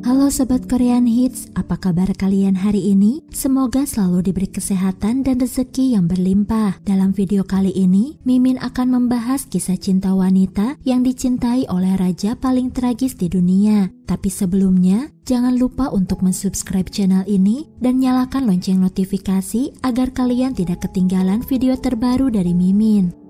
Halo Sobat Korean Hits, apa kabar kalian hari ini? Semoga selalu diberi kesehatan dan rezeki yang berlimpah. Dalam video kali ini, Mimin akan membahas kisah cinta wanita yang dicintai oleh raja paling tragis di dunia. Tapi sebelumnya, jangan lupa untuk mensubscribe channel ini dan nyalakan lonceng notifikasi agar kalian tidak ketinggalan video terbaru dari Mimin.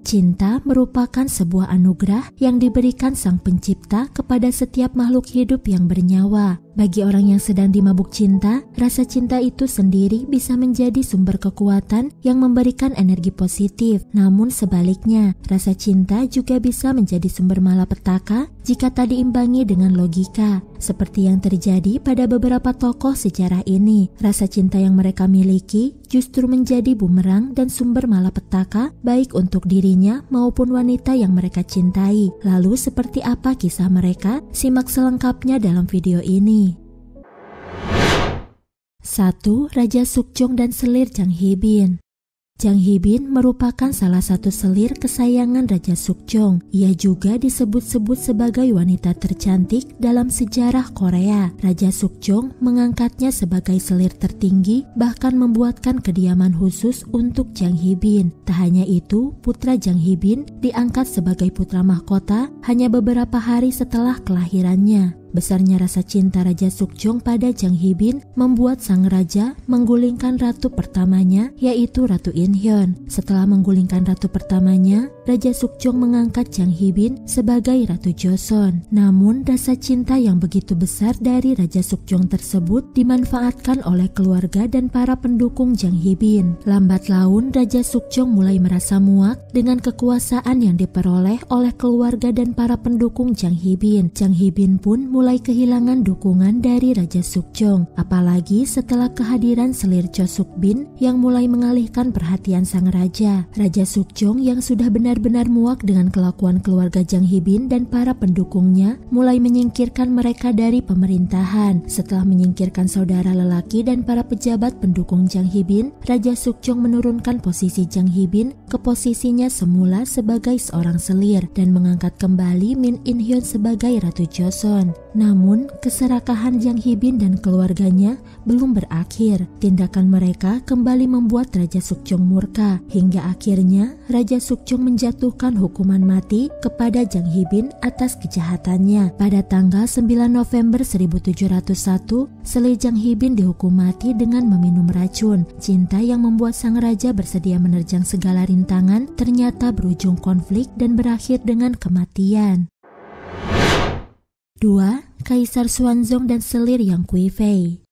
Cinta merupakan sebuah anugerah yang diberikan Sang Pencipta kepada setiap makhluk hidup yang bernyawa. Bagi orang yang sedang dimabuk cinta, rasa cinta itu sendiri bisa menjadi sumber kekuatan yang memberikan energi positif. Namun sebaliknya, rasa cinta juga bisa menjadi sumber malapetaka jika tak diimbangi dengan logika. Seperti yang terjadi pada beberapa tokoh sejarah ini, rasa cinta yang mereka miliki justru menjadi bumerang dan sumber malapetaka baik untuk dirinya maupun wanita yang mereka cintai. Lalu seperti apa kisah mereka? Simak selengkapnya dalam video ini. 1. Raja Sukjong dan selir Jang Hee-bin. Jang Hee-bin merupakan salah satu selir kesayangan Raja Sukjong. Ia juga disebut-sebut sebagai wanita tercantik dalam sejarah Korea. Raja Sukjong mengangkatnya sebagai selir tertinggi, bahkan membuatkan kediaman khusus untuk Jang Hee-bin. Tak hanya itu, putra Jang Hee-bin diangkat sebagai putra mahkota hanya beberapa hari setelah kelahirannya. Besarnya rasa cinta Raja Sukjong pada Jang Hee-bin membuat sang raja menggulingkan ratu pertamanya, yaitu Ratu In-hyun. Setelah menggulingkan ratu pertamanya, Raja Sukjong mengangkat Jang Hee-bin sebagai Ratu Joseon. Namun rasa cinta yang begitu besar dari Raja Sukjong tersebut dimanfaatkan oleh keluarga dan para pendukung Jang Hee-bin. Lambat laun Raja Sukjong mulai merasa muak dengan kekuasaan yang diperoleh oleh keluarga dan para pendukung Jang Hee-bin. Jang Hee-bin pun mulai kehilangan dukungan dari Raja Sukjong, apalagi setelah kehadiran selir Cho Suk-bin yang mulai mengalihkan perhatian sang raja. Raja Sukjong yang sudah benar-benar muak dengan kelakuan keluarga Jang Hee-bin dan para pendukungnya mulai menyingkirkan mereka dari pemerintahan. Setelah menyingkirkan saudara lelaki dan para pejabat pendukung Jang Hee-bin, Raja Sukjong menurunkan posisi Jang Hee-bin ke posisinya semula sebagai seorang selir dan mengangkat kembali Min In-hyun sebagai Ratu Joseon. Namun, keserakahan Jang Hee-bin dan keluarganya belum berakhir. Tindakan mereka kembali membuat Raja Sukjong murka, hingga akhirnya Raja Sukjong menjatuhkan hukuman mati kepada Jang Hee-bin atas kejahatannya. Pada tanggal 9 November 1701, selir Jang Hee-bin dihukum mati dengan meminum racun. Cinta yang membuat sang raja bersedia menerjang segala rintangan ternyata berujung konflik dan berakhir dengan kematian. 2. Kaisar Xuanzong dan selir Yang Kui-fei.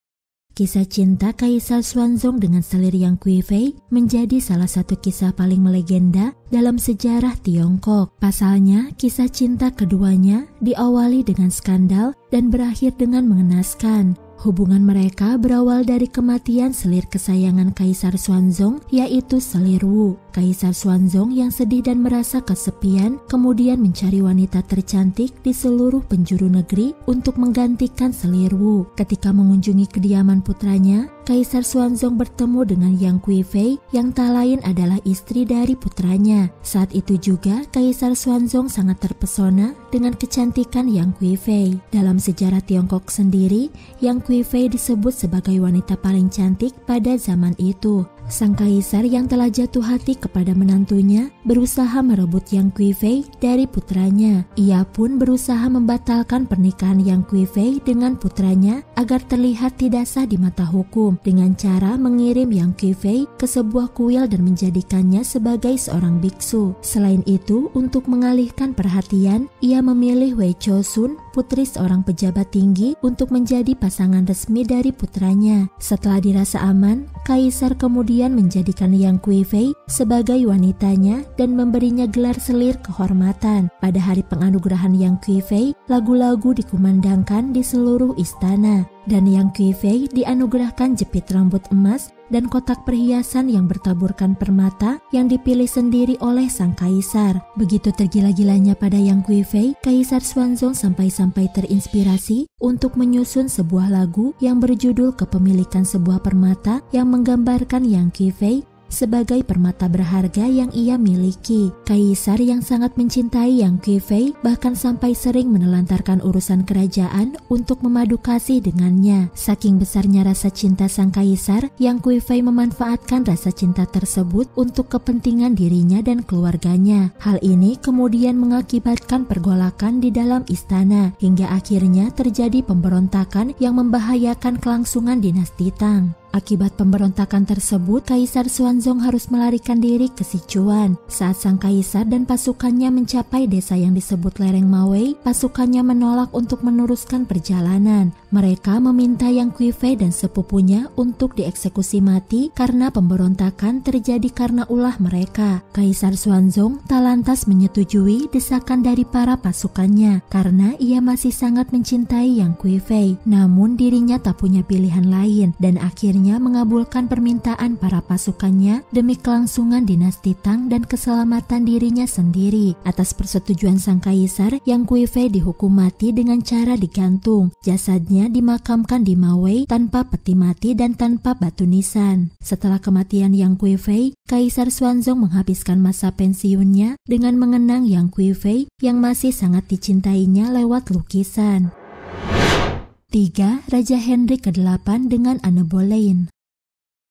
Kisah cinta Kaisar Xuanzong dengan selir Yang Kui-fei menjadi salah satu kisah paling melegenda dalam sejarah Tiongkok. Pasalnya, kisah cinta keduanya diawali dengan skandal dan berakhir dengan mengenaskan. Hubungan mereka berawal dari kematian selir kesayangan Kaisar Xuanzong, yaitu selir Wu. Kaisar Xuanzong yang sedih dan merasa kesepian kemudian mencari wanita tercantik di seluruh penjuru negeri untuk menggantikan selir Wu. Ketika mengunjungi kediaman putranya, Kaisar Xuanzong bertemu dengan Yang Kui-fei yang tak lain adalah istri dari putranya. Saat itu juga Kaisar Xuanzong sangat terpesona dengan kecantikan Yang Kui-fei. Dalam sejarah Tiongkok sendiri, Yang Kui-fei disebut sebagai wanita paling cantik pada zaman itu. Sang kaisar yang telah jatuh hati kepada menantunya berusaha merebut Yang Kui-fei dari putranya. Ia pun berusaha membatalkan pernikahan Yang Kui-fei dengan putranya agar terlihat tidak sah di mata hukum dengan cara mengirim Yang Kui-fei ke sebuah kuil dan menjadikannya sebagai seorang biksu. Selain itu, untuk mengalihkan perhatian, ia memilih Wei Chosun, putri seorang pejabat tinggi, untuk menjadi pasangan resmi dari putranya. Setelah dirasa aman, kaisar kemudian menjadikan Yang Kui-fei sebagai wanitanya dan memberinya gelar selir kehormatan. Pada hari penganugerahan Yang Kui-fei, lagu-lagu dikumandangkan di seluruh istana dan Yang Kui-fei dianugerahkan jepit rambut emas dan kotak perhiasan yang bertaburkan permata yang dipilih sendiri oleh sang kaisar. Begitu tergila-gilanya pada Yang Kui-fei, Kaisar Xuanzong sampai-sampai terinspirasi untuk menyusun sebuah lagu yang berjudul Kepemilikan Sebuah Permata yang menggambarkan Yang Kui-fei sebagai permata berharga yang ia miliki. Kaisar yang sangat mencintai Yang Kuifei bahkan sampai sering menelantarkan urusan kerajaan untuk memadu kasih dengannya. Saking besarnya rasa cinta sang kaisar, Yang Kuifei memanfaatkan rasa cinta tersebut untuk kepentingan dirinya dan keluarganya. Hal ini kemudian mengakibatkan pergolakan di dalam istana, hingga akhirnya terjadi pemberontakan yang membahayakan kelangsungan dinasti Tang. Akibat pemberontakan tersebut, Kaisar Xuanzong harus melarikan diri ke Sichuan. Saat sang kaisar dan pasukannya mencapai desa yang disebut lereng Mawei, pasukannya menolak untuk meneruskan perjalanan. Mereka meminta Yang Kuifei dan sepupunya untuk dieksekusi mati karena pemberontakan terjadi karena ulah mereka. Kaisar Xuanzong tak lantas menyetujui desakan dari para pasukannya karena ia masih sangat mencintai Yang Kuifei. Namun dirinya tak punya pilihan lain dan akhirnya mengabulkan permintaan para pasukannya demi kelangsungan dinasti Tang dan keselamatan dirinya sendiri. Atas persetujuan sang kaisar, Yang Kuifei dihukum mati dengan cara digantung. Jasadnya dimakamkan di Mawei tanpa peti mati dan tanpa batu nisan. Setelah kematian Yang Kuifei, Kaisar Xuanzong menghabiskan masa pensiunnya dengan mengenang Yang Kuifei yang masih sangat dicintainya lewat lukisan. 3. Raja Henry ke-8 dengan Anne Boleyn.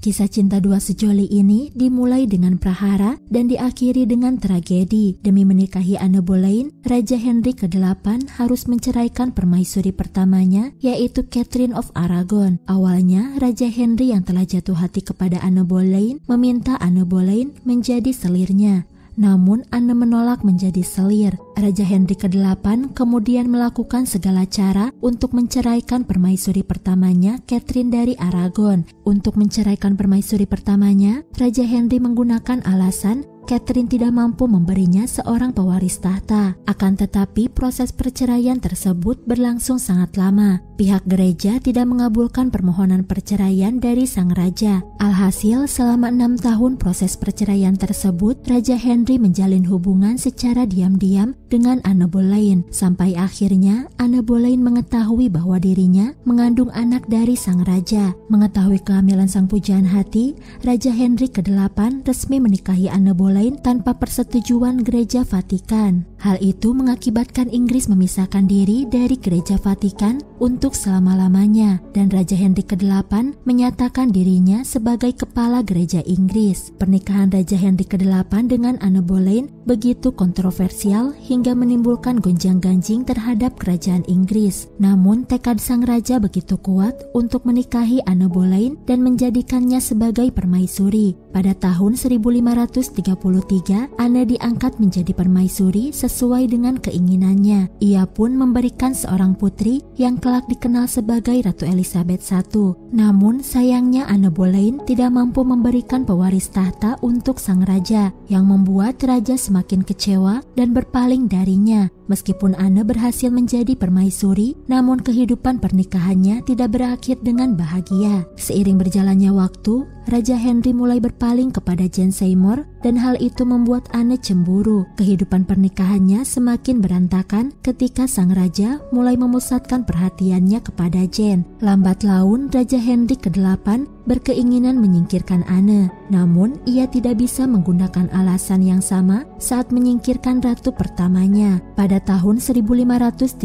Kisah cinta dua sejoli ini dimulai dengan prahara dan diakhiri dengan tragedi. Demi menikahi Anne Boleyn, Raja Henry ke-8 harus menceraikan permaisuri pertamanya, yaitu Catherine of Aragon. Awalnya, Raja Henry yang telah jatuh hati kepada Anne Boleyn meminta Anne Boleyn menjadi selirnya. Namun Anne menolak menjadi selir. Raja Henry ke-8 kemudian melakukan segala cara untuk menceraikan permaisuri pertamanya, Catherine dari Aragon. Untuk menceraikan permaisuri pertamanya, Raja Henry menggunakan alasan Catherine tidak mampu memberinya seorang pewaris tahta. Akan tetapi proses perceraian tersebut berlangsung sangat lama. Pihak gereja tidak mengabulkan permohonan perceraian dari sang raja. Alhasil selama 6 tahun proses perceraian tersebut, Raja Henry menjalin hubungan secara diam-diam dengan Anne Boleyn. Sampai akhirnya Anne Boleyn mengetahui bahwa dirinya mengandung anak dari sang raja. Mengetahui kehamilan sang pujaan hati, Raja Henry ke-8 resmi menikahi Anne Boleyn tanpa persetujuan Gereja Vatikan. Hal itu mengakibatkan Inggris memisahkan diri dari Gereja Vatikan untuk selama-lamanya, dan Raja Henry ke-8 menyatakan dirinya sebagai kepala Gereja Inggris. Pernikahan Raja Henry ke-8 dengan Anne Boleyn begitu kontroversial hingga menimbulkan gonjang-ganjing terhadap kerajaan Inggris. Namun tekad sang raja begitu kuat untuk menikahi Anne Boleyn dan menjadikannya sebagai permaisuri. Pada tahun 1533, Anne diangkat menjadi permaisuri sesuai dengan keinginannya. Ia pun memberikan seorang putri yang kelak dikenal sebagai Ratu Elizabeth I. Namun sayangnya Anne Boleyn tidak mampu memberikan pewaris tahta untuk sang raja, yang membuat raja semakin kecewa dan berpaling darinya. Meskipun Anne berhasil menjadi permaisuri, namun kehidupan pernikahannya tidak berakhir dengan bahagia. Seiring berjalannya waktu, Raja Henry mulai berpaling kepada Jane Seymour dan hal itu membuat Anne cemburu. Kehidupan pernikahannya semakin berantakan ketika sang raja mulai memusatkan perhatiannya kepada Jane. Lambat laun, Raja Henry ke-8 berkeinginan menyingkirkan Anne. Namun, ia tidak bisa menggunakan alasan yang sama saat menyingkirkan ratu pertamanya. Pada tahun 1536,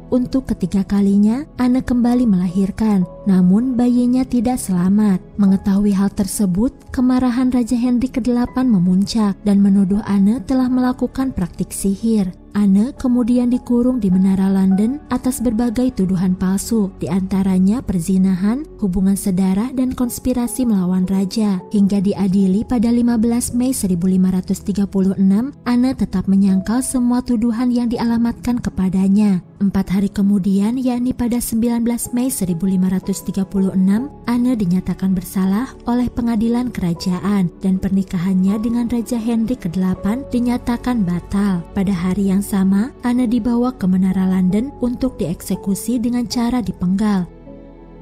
untuk ketiga kalinya, Anne kembali melahirkan. Namun, bayinya tidak selamat. Mengetahui hal tersebut, kemarahan Raja Henry ke-8 memuncak dan menuduh Anne telah melakukan praktik sihir. Anne kemudian dikurung di Menara London atas berbagai tuduhan palsu, diantaranya perzinahan, hubungan sedarah, dan konspirasi melawan raja. Hingga diadili pada 15 Mei 1536, Anne tetap menyangkal semua tuduhan yang dialamatkan kepadanya. 4 hari kemudian, yakni pada 19 Mei 1536, Anne dinyatakan bersalah oleh pengadilan kerajaan dan pernikahannya dengan Raja Henry ke-8 dinyatakan batal. Pada hari yang sama, Anne dibawa ke Menara London untuk dieksekusi dengan cara dipenggal.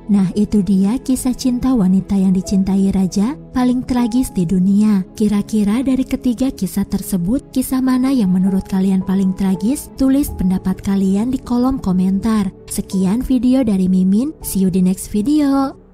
Nah, itu dia kisah cinta wanita yang dicintai raja paling tragis di dunia. Kira-kira dari ketiga kisah tersebut, kisah mana yang menurut kalian paling tragis? Tulis pendapat kalian di kolom komentar. Sekian video dari Mimin, see you di next video.